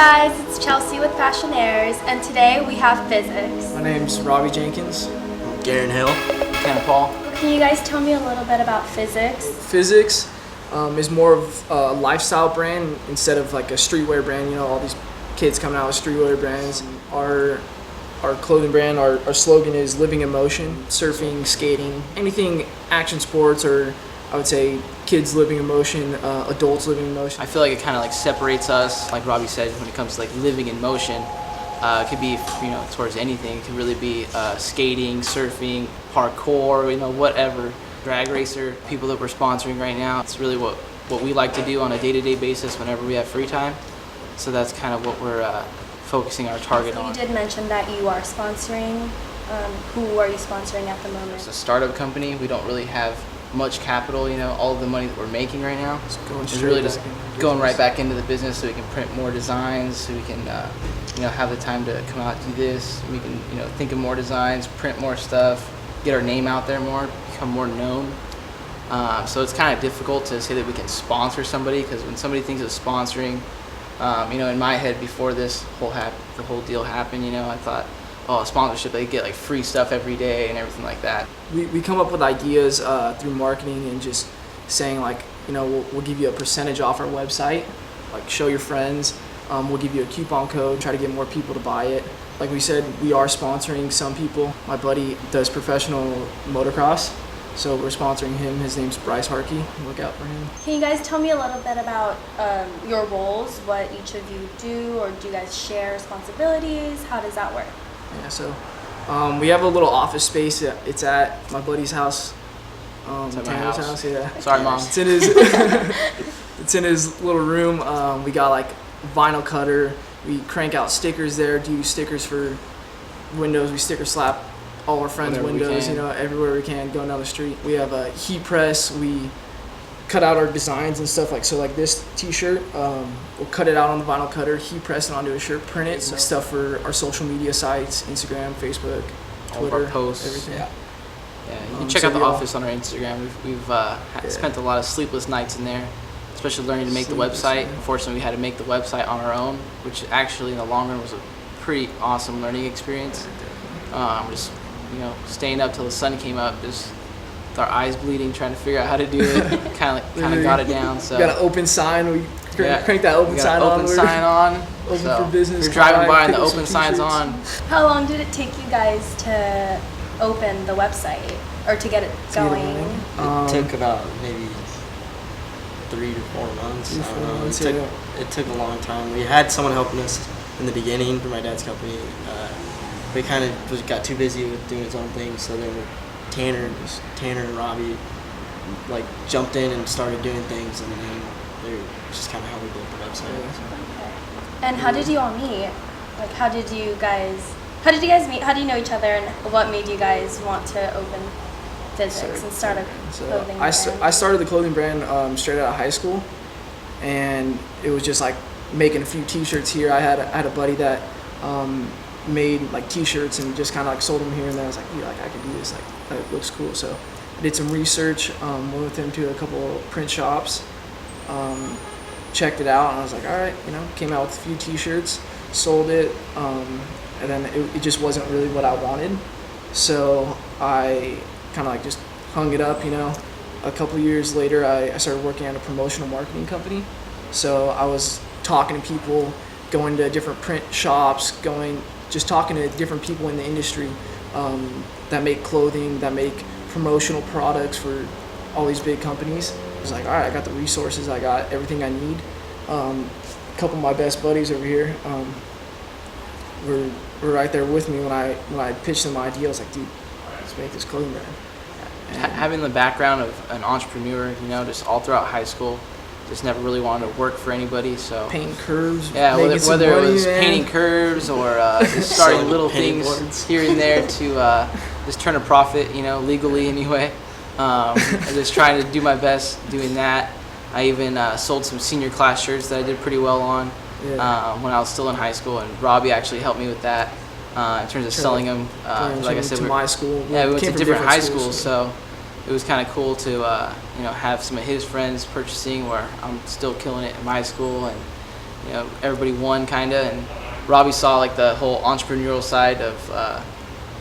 guys, it's Chelsey with Fashionaires, and today we have Physyx. My name's Robbie Jenkins. Garen Hill. Ken Paul. Can you guys tell me a little bit about Physyx? Physyx is more of a lifestyle brand instead of like a streetwear brand. You know, all these kids coming out with streetwear brands. Our clothing brand, our slogan is living in motion, surfing, skating, anything action sports, or I would say kids living in motion, adults living in motion. I feel like it kind of like separates us, like Robbie said, when it comes to like living in motion. It could be, towards anything. It could really be skating, surfing, parkour, whatever. Drag racer, people that we're sponsoring right now. It's really what we like to do on a day-to-day basis whenever we have free time. So that's kind of what we're focusing our target on. You did mention that you are sponsoring. Who are you sponsoring at the moment? It's a startup company. We don't really have much capital. All of the money that we're making right now is really just going right back into the business, so we can print more designs, so we can have the time to come out and do this. We can think of more designs, print more stuff, get our name out there more, become more known. So it's kind of difficult to say that we can sponsor somebody, because when somebody thinks of sponsoring, in my head before this the whole deal happened, I thought, oh, sponsorship, they get like free stuff every day and everything like that. We come up with ideas through marketing and just saying like, we'll give you a percentage off our website, like show your friends. We'll give you a coupon code, try to get more people to buy it. Like we said, we are sponsoring some people. My buddy does professional motocross, so we're sponsoring him. His name's Bryce Harkey. Look out for him. Can you guys tell me a little bit about your roles, what each of you do, or do you guys share responsibilities? How does that work? Yeah, so we have a little office space. It's at my buddy's house. It's at my Tanner's house. Yeah. Sorry, Mom. It's in his it's in his little room. We got like vinyl cutter. We crank out stickers there. Do stickers for windows. We sticker slap all our friends' windows. Everywhere we can, going down the street. We have a heat press. We cut out our designs and stuff like this T-shirt. We'll cut it out on the vinyl cutter, heat press it onto a shirt, print it. So stuff for our social media sites: Instagram, Facebook, Twitter, all of our posts. everything. Yeah, you can check out the office on our Instagram. We've spent a lot of sleepless nights in there, especially learning to make the website. Unfortunately, we had to make the website on our own, which actually in the long run was a pretty awesome learning experience. Just staying up till the sun came up, just with our eyes bleeding, trying to figure out how to do it. kind of got it down. So we got an open sign. We crank that open sign on. Open sign on. Open so for business. You're driving by and the open sign's on. How long did it take you guys to open the website or to get it going? It took about maybe 3 to 4 months. It took a long time. We had someone helping us in the beginning for my dad's company. We kind of got too busy with doing his own thing, so then Tanner and Robbie like jumped in and started doing things, and then they're just kind of how we built the website. Okay. And how did you all meet? Like, how did you guys meet? How do you know each other, and what made you guys want to open Physyx and start a clothing brand? I started the clothing brand straight out of high school, and it was just like making a few T-shirts here. I had a buddy that made like T-shirts and just kind of like sold them here and there. I was like, yeah, I could do this. Like, that looks cool. So I did some research. Went with him to a couple print shops. Checked it out, and I was like, all right, came out with a few T-shirts, sold it, and then it just wasn't really what I wanted. So I kind of like just hung it up. A couple years later, I started working at a promotional marketing company. So I was talking to people, going to different print shops, just talking to different people in the industry that make clothing, that make promotional products for all these big companies. I was like, all right, I got the resources, I got everything I need. A couple of my best buddies over here were right there with me when I pitched them the idea. I was like, dude, let's make this clothing brand. Having the background of an entrepreneur, just all throughout high school, just never really wanted to work for anybody. So painting curves. Yeah, whether it was painting curves or just starting little things boards here and there to just turn a profit, legally anyway. Just trying to do my best doing that. I even sold some senior class shirts that I did pretty well on when I was still in high school, and Robbie actually helped me with that in terms of selling them. Like I said, to my school. Yeah, we went to different high schools, so it was kind of cool to have some of his friends purchasing where I'm still killing it in my school, and you know, everybody won kind of, and Robbie saw like the whole entrepreneurial side of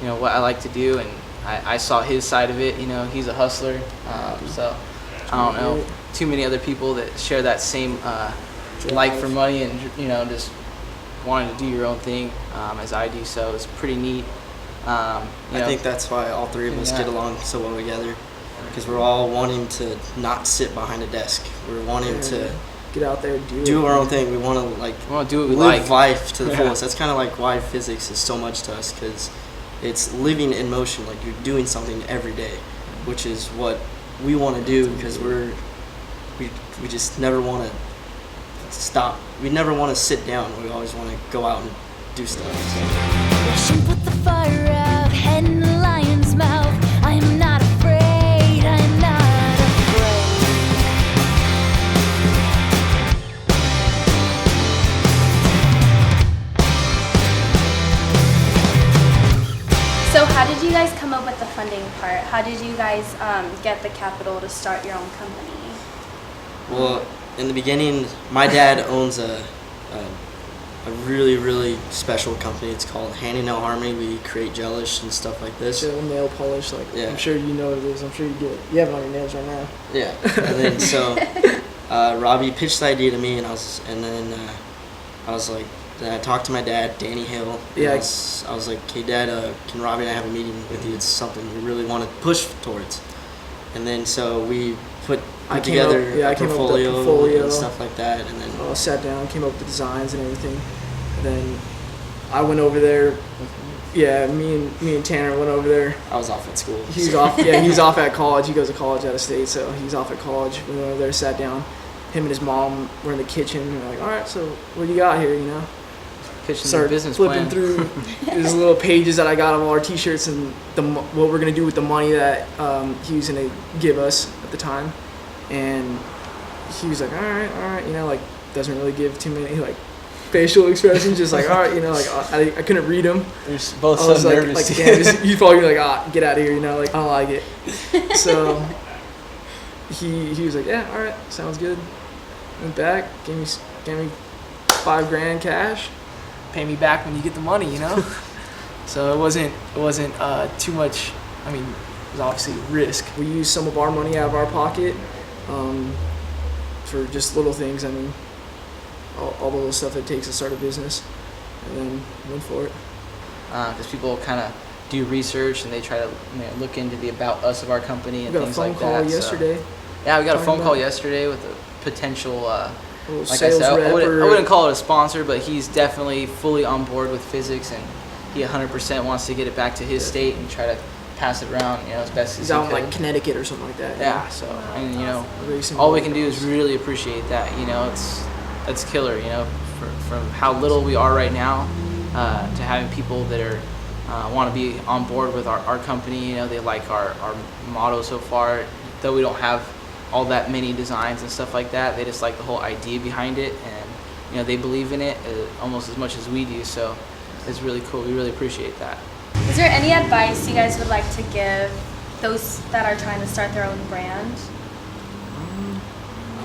you know, what I like to do, and I saw his side of it. You know, he's a hustler, so I don't know too many other people that share that same like for money and, you know, just wanting to do your own thing as I do. So it's pretty neat. I think that's why all three of us get along so well together, because we're all wanting to not sit behind a desk. We're wanting to get out there, do our own thing. We want to do what we live like. life to the fullest. That's kind of like why Physyx is so much to us, because it's living in motion. Like, you're doing something every day, which is what we want to do, because we just never want to stop. We never want to sit down. We always want to go out and do stuff. So. Put the fire out, head in the lion's mouth. I am not afraid, I am not afraid. So how did you guys come up with the funding part? How did you guys get the capital to start your own company? Well, in the beginning, my dad owns a really, really special company. It's called Handy Nail Harmony. We create gelish and stuff like this. Gel nail polish, like, I'm sure you know what it is. I'm sure you get it. You have it on your nails right now. Yeah. And then so Robbie pitched the idea to me, and I was like, then I talked to my dad, Danny Hill. Yeah. I was like, hey Dad, can Robbie and I have a meeting with you? It's something we really want to push towards. And then so we put together a portfolio and stuff like that, and then sat down, came up with the designs and everything. And then I went over there. Yeah, me and Tanner went over there. I was off at school. He's off. Yeah, he's off at college. He goes to college out of state, so he's off at college. We went over there, sat down. Him and his mom were in the kitchen. And we're like, all right, so what do you got here? You know, start business flipping plan. through these little pages that I got of all our T-shirts and what we're gonna do with the money that he was gonna give us at the time. And he was like, all right, you know, like, doesn't really give too many like facial expressions, just like, all right, you know, like, I couldn't read them. They're both so nervous. Like, damn, you probably be like, get out of here, you know, like, I don't like it. So he was like, yeah, all right, sounds good. Went back, gave me $5,000 cash. Pay me back when you get the money, you know. So it wasn't too much. I mean, it was obviously a risk. We used some of our money out of our pocket for just little things. I mean, all the little stuff it takes to start a business, and then went for it. Because people kind of do research and they try to look into the about us of our company and things like that. We got a phone call yesterday. So, yeah, we got a phone call yesterday with a potential. Like I said, I wouldn't call it a sponsor, but he's definitely fully on board with Physyx, and he 100% wants to get it back to his state and try to pass it around, you know, as best as he could. He's out in like Connecticut or something like that. Yeah. So, and you know, all we can do is really appreciate that. You know, it's killer. You know, from how little we are right now to having people that are want to be on board with our company. You know, they like our motto so far, though we don't have all that many designs and stuff like that. They just like the whole idea behind it, and you know, they believe in it almost as much as we do. So it's really cool. We really appreciate that. Is there any advice you guys would like to give those that are trying to start their own brand?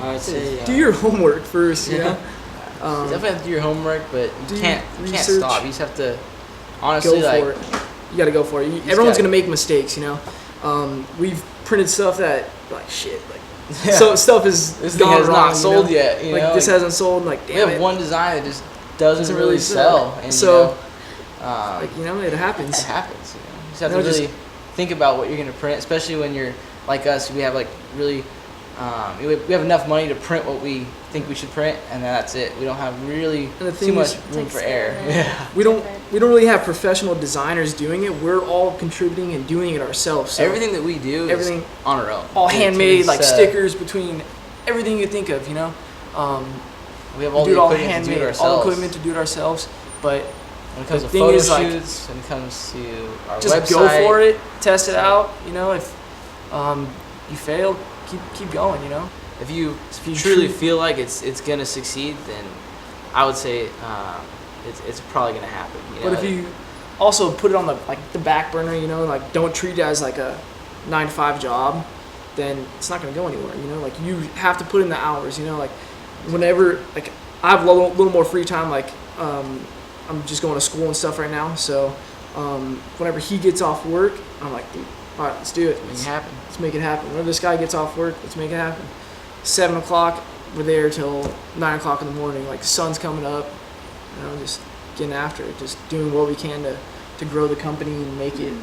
I'd say do your homework first. You know, you definitely have to do your homework, but you can't stop. You just have to go honestly for it. You got to go for it. Everyone's gonna make mistakes. You know, we've printed stuff that like shit. Like, so stuff is this thing has not sold yet. You know? This hasn't sold. Like, damn, we have one design that just doesn't really sell. And, so, you know, it happens. It happens. You know, you just have to really think about what you're going to print, especially when you're like us. We have like really, we have enough money to print what we think we should print, and that's it. We don't have really too much room for error. Yeah. We don't really have professional designers doing it. We're all contributing and doing it ourselves. So everything that we do is on our own. All handmade, like stickers between everything you think of, you know. We have all the equipment to do it ourselves. All equipment to do it ourselves, but when it comes to photo shoots, when it comes to our just website, go for it, test it out. You know, if you fail, keep going. You know. If you truly feel like it's gonna succeed, then I would say it's probably gonna happen. You know? But if you also put it on the back burner, you know, like don't treat it as like a 9-to-5 job, then it's not gonna go anywhere. You know, like you have to put in the hours. You know, like whenever like I have a little more free time. Like I'm just going to school and stuff right now. So whenever he gets off work, I'm like, dude, all right, let's do it. Make it happen. Let's make it happen. Whenever this guy gets off work, let's make it happen. 7 o'clock, we're there till 9 o'clock in the morning. Like, the sun's coming up, just getting after it, just doing what we can to grow the company and make it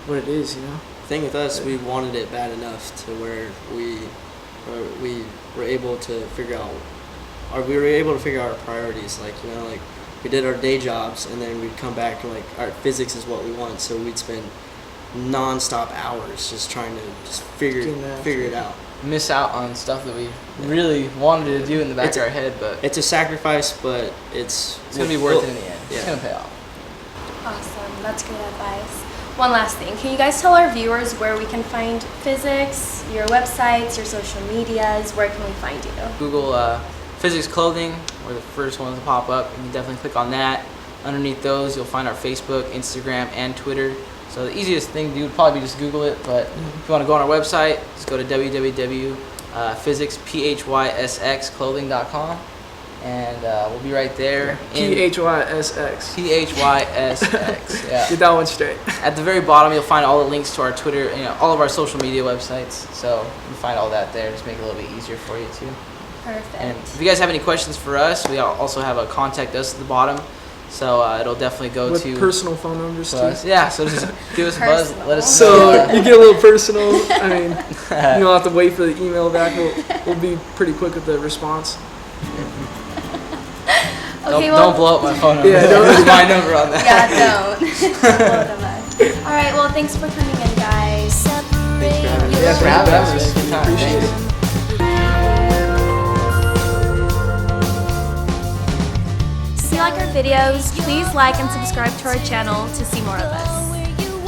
what it is, The thing with us, we wanted it bad enough to where we were able to figure out, our priorities. Like, we did our day jobs, and then we'd come back and like, all right, Physyx is what we want. So we'd spend non-stop hours just trying to just figure it out. Miss out on stuff that we really wanted to do in the back of our head, but it's a sacrifice, but it's gonna be worth it in the end. Yeah. It's gonna pay off. Awesome. That's good advice. One last thing. Can you guys tell our viewers where we can find Physyx, your websites, your social medias? Where can we find you? Google Physyx clothing. We're the first ones to pop up. You can definitely click on that. Underneath those, you'll find our Facebook, Instagram, and Twitter. So the easiest thing to do would probably be just Google it. But if you want to go on our website, just go to www.physxclothing.com. And we'll be right there. PHYSX. PHYSX. Yeah. Get that one straight. At the very bottom, you'll find all the links to our Twitter, all of our social media websites. So you can find all that there. Just make it a little bit easier for you too. Perfect. And if you guys have any questions for us, we also have a contact us at the bottom. So it'll definitely go With to personal phone numbers too. Yeah. So just give us a buzz. Let us So know. you get a little personal. I mean, you don't have to wait for the email back. We'll be pretty quick with the response. Don't blow up my phone number. Yeah, don't use my number on that. Yeah, don't. Don't blow them up. All right. Well, thanks for coming in, guys. Yes, for having us. Appreciate it. If you like our videos, please like and subscribe to our channel to see more of us.